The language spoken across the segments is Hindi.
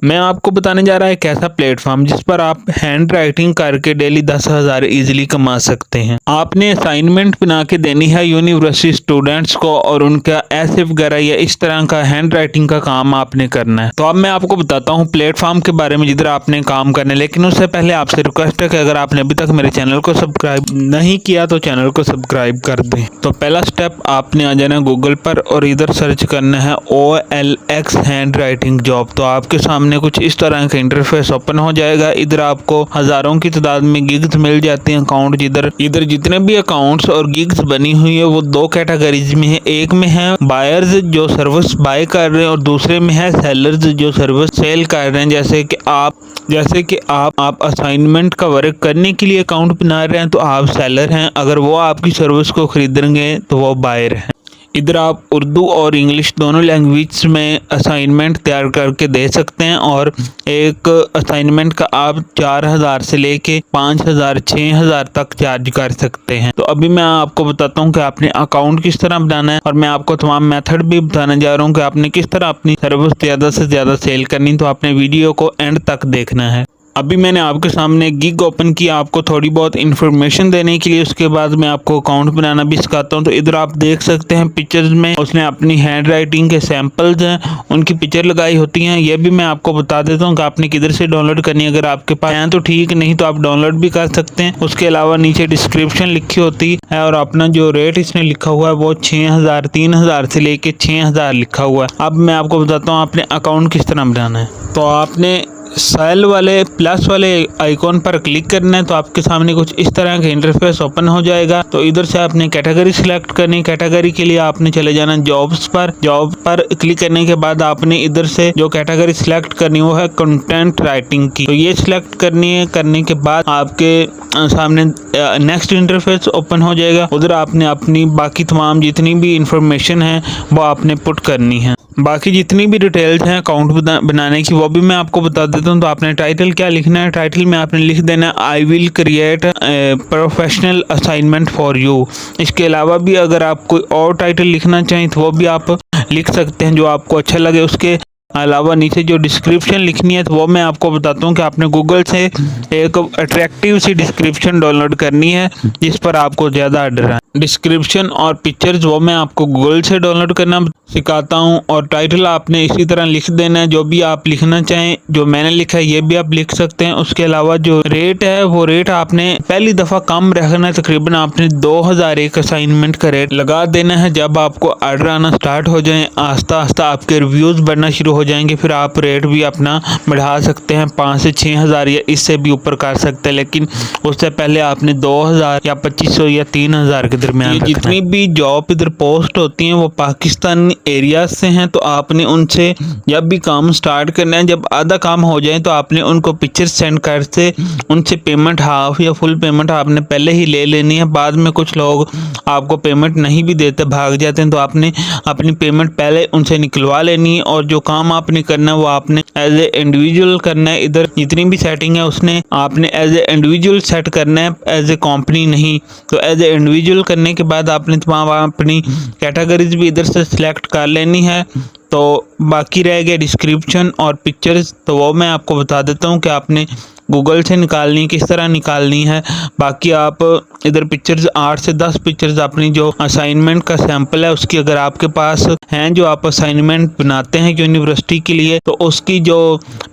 मैं आपको बताने जा रहा है एक ऐसा प्लेटफॉर्म जिस पर आप हैंड राइटिंग करके डेली 10,000 इजीली कमा सकते हैं। आपने असाइनमेंट बना के देनी है यूनिवर्सिटी स्टूडेंट्स को और उनका ऐसे वगैरह या इस तरह का हैंड राइटिंग का काम आपने करना है। तो अब मैं आपको बताता हूँ प्लेटफॉर्म के बारे में जिधर आपने काम करना है, लेकिन उससे पहले आपसे रिक्वेस्ट है कि अगर आपने अभी तक मेरे चैनल को सब्सक्राइब नहीं किया तो चैनल को सब्सक्राइब कर दें। तो पहला स्टेप, आपने आ जाना गूगल पर और इधर सर्च करना है OLX हैंड राइटिंग जॉब। तो आपके सामने कुछ इस तरह का इंटरफेस ओपन हो जाएगा। इधर आपको हजारों की तादाद में गिग्स मिल जाती हैं अकाउंट। इधर जितने भी अकाउंट्स और गिग्स बनी हुई है वो दो कैटेगरीज में है। एक में है बायर्स जो सर्विस बाय कर रहे हैं और दूसरे में है सेलर्स जो सर्विस सेल कर रहे हैं। जैसे कि आप असाइनमेंट का वर्क करने के लिए अकाउंट बना रहे हैं तो आप सेलर हैं, अगर वो आपकी सर्विस को खरीदेंगे तो वो बायर हैं। इधर आप उर्दू और इंग्लिश दोनों लैंग्वेज में असाइनमेंट तैयार करके दे सकते हैं और एक असाइनमेंट का आप 4,000 से लेके 5,000 6,000 तक चार्ज कर सकते हैं। तो अभी मैं आपको बताता हूँ कि आपने अकाउंट किस तरह बनाना है और मैं आपको तमाम मेथड भी बताने जा रहा हूँ कि आपने किस तरह अपनी सर्विस ज़्यादा से ज़्यादा सेल करनी। तो आपने वीडियो को एंड तक देखना है। अभी मैंने आपके सामने गिग ओपन किया आपको थोड़ी बहुत इन्फॉर्मेशन देने के लिए, उसके बाद मैं आपको अकाउंट बनाना भी सिखाता हूँ। तो इधर आप देख सकते हैं पिक्चर्स में उसने अपनी हैंड राइटिंग के सैंपल्स हैं उनकी पिक्चर लगाई होती हैं। ये भी मैं आपको बता देता हूँ कि आपने किधर से डाउनलोड करनी है। अगर आपके पास हैं तो ठीक, नहीं तो आप डाउनलोड भी कर सकते हैं। उसके अलावा नीचे डिस्क्रिप्शन लिखी होती है और अपना जो रेट इसने लिखा हुआ है वो 6,000 3,000 से लेके 6,000 लिखा हुआ है। अब मैं आपको बताता हूँ आपने अकाउंट किस तरह बनाना है। तो आपने सेल वाले प्लस वाले आइकॉन पर क्लिक करना है। तो आपके सामने कुछ इस तरह का इंटरफेस ओपन हो जाएगा। तो इधर से आपने कैटेगरी सिलेक्ट करनी। कैटेगरी के लिए आपने चले जाना जॉब्स पर। जॉब पर क्लिक करने के बाद आपने इधर से जो कैटेगरी सिलेक्ट करनी वो है कंटेंट राइटिंग की। तो ये सिलेक्ट करनी है। करने के बाद आपके सामने नेक्स्ट इंटरफेस ओपन हो जाएगा। उधर आपने अपनी बाकी तमाम जितनी भी इंफॉर्मेशन है वो आपने पुट करनी है। बाकी जितनी भी डिटेल्स हैं अकाउंट बनाने की वो भी मैं आपको बता देता हूँ। तो आपने टाइटल क्या लिखना है, टाइटल में आपने लिख देना है I will create professional assignment for you. इसके अलावा भी अगर आप कोई और टाइटल लिखना चाहें तो वो भी आप लिख सकते हैं जो आपको अच्छा लगे। उसके अलावा नीचे जो डिस्क्रिप्शन लिखनी है तो वो मैं आपको बताता हूँ कि आपने गूगल से एक अट्रैक्टिव सी डिस्क्रिप्शन डाउनलोड करनी है जिस पर आपको ज़्यादा ऑर्डर है। डिस्क्रिप्शन और पिक्चर्स वो मैं आपको गूगल से डाउनलोड करना सिखाता हूँ और टाइटल आपने इसी तरह लिख देना है जो भी आप लिखना चाहें। जो मैंने लिखा है ये भी आप लिख सकते हैं। उसके अलावा जो रेट है वो रेट आपने पहली दफ़ा कम रखना है। तकरीबन आपने 2,000 एक असाइनमेंट का रेट लगा देना है। जब आपको ऑर्डर आना स्टार्ट हो जाए आस्ता आस्ता आपके रिव्यूज़ बढ़ना शुरू हो जाएंगे, फिर आप रेट भी अपना बढ़ा सकते हैं 5 से 6,000 या इससे भी ऊपर कर सकते हैं। लेकिन उससे पहले आपने 2,000 या 2,500 या 3,000 के दरमियान जितनी भी जॉब इधर पोस्ट होती हैं वो पाकिस्तानी एरियाज से हैं। तो आपने उनसे जब भी काम स्टार्ट करना है, जब आधा काम हो जाए तो आपने उनको पिक्चर सेंड करके उनसे पेमेंट हाफ या फुल पेमेंट आपने पहले ही ले लेनी है। बाद में कुछ लोग आपको पेमेंट नहीं भी देते, भाग जाते हैं। तो आपने अपनी पेमेंट पहले उनसे निकलवा लेनी है और जो काम आपने करना है वो आपने एज ए इंडिविजुअल करना है। इधर जितनी भी सेटिंग है उसने आपने एज ए इंडिविजुअल सेट करना है, एज ए कंपनी नहीं। तो एज ए इंडिविजुअल करने के बाद आपने तमाम अपनी कैटेगरीज भी इधर से सिलेक्ट कर लेनी है। तो बाकी रह गया डिस्क्रिप्शन और पिक्चर्स, तो वो मैं आपको बता देता हूँ कि आपने गूगल से निकालनी किस तरह निकालनी है। बाकी आप इधर पिक्चर्स 8 से 10 पिक्चर्स अपनी जो असाइनमेंट का सैंपल है उसकी अगर आपके पास हैं, जो आप असाइनमेंट बनाते हैं यूनिवर्सिटी के लिए, तो उसकी जो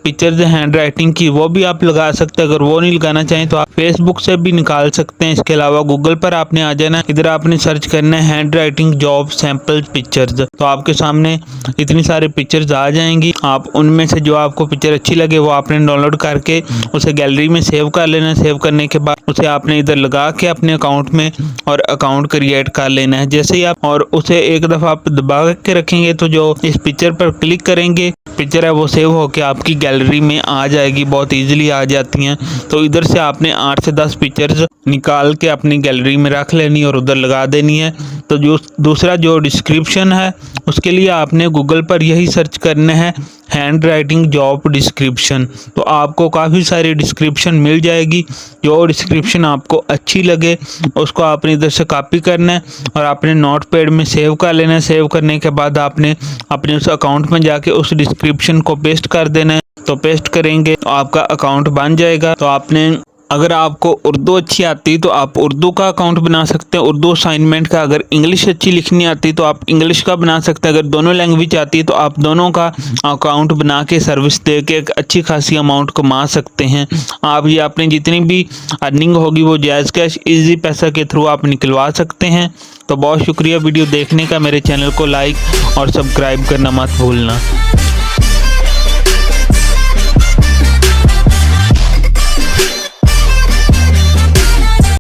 पिक्चर्स हैंड राइटिंग की वो भी आप लगा सकते हैं। अगर वो नहीं लगाना चाहें तो आप फेसबुक से भी निकाल सकते हैं। इसके अलावा गूगल पर आपने आ जाना, इधर आपने सर्च करना है hand writing job sample pictures. तो आपके सामने इतनी सारी पिक्चर्स आ जाएंगी। आप उनमें से जो आपको पिक्चर अच्छी लगे वो आपने डाउनलोड करके उसे गैलरी में सेव कर लेना है। सेव करने के बाद उसे आपने इधर लगा के अपने अकाउंट में और अकाउंट क्रिएट कर लेना है। जैसे ही आप और उसे एक दफ़ा आप दबा के रखेंगे तो जो इस पिक्चर पर क्लिक करेंगे पिक्चर है वो सेव होके आपकी गैलरी में आ जाएगी, बहुत इजीली आ जाती हैं। तो इधर से आपने 8 से 10 पिक्चर्स निकाल के अपनी गैलरी में रख लेनी और उधर लगा देनी है। तो जो दूसरा जो डिस्क्रिप्शन है उसके लिए आपने गूगल पर यही सर्च करना है हैंड राइटिंग जॉब डिस्क्रिप्शन। तो आपको काफ़ी सारी डिस्क्रिप्शन मिल जाएगी। जो डिस्क्रिप्शन आपको अच्छी लगे उसको आपने इधर से कॉपी करना है और अपने नोट पैड में सेव कर लेना है। सेव करने के बाद आपने अपने उस अकाउंट में जाके उस डिस्क्रिप्शन को पेस्ट कर देना है। तो पेस्ट करेंगे तो आपका अकाउंट बन जाएगा। तो आपने अगर आपको उर्दू अच्छी आती है तो आप उर्दू का अकाउंट बना सकते हैं, उर्दू असाइनमेंट का। अगर इंग्लिश अच्छी लिखनी आती है तो आप इंग्लिश का बना सकते हैं। अगर दोनों लैंग्वेज आती है तो आप दोनों का अकाउंट बना के सर्विस दे के एक अच्छी खासी अमाउंट कमा सकते हैं। आप ये अपनी जितनी भी अर्निंग होगी वो जायज़ कैश इजी पैसा के थ्रू आप निकलवा सकते हैं। तो बहुत शुक्रिया वीडियो देखने का। मेरे चैनल को लाइक और सब्सक्राइब करना मत भूलना।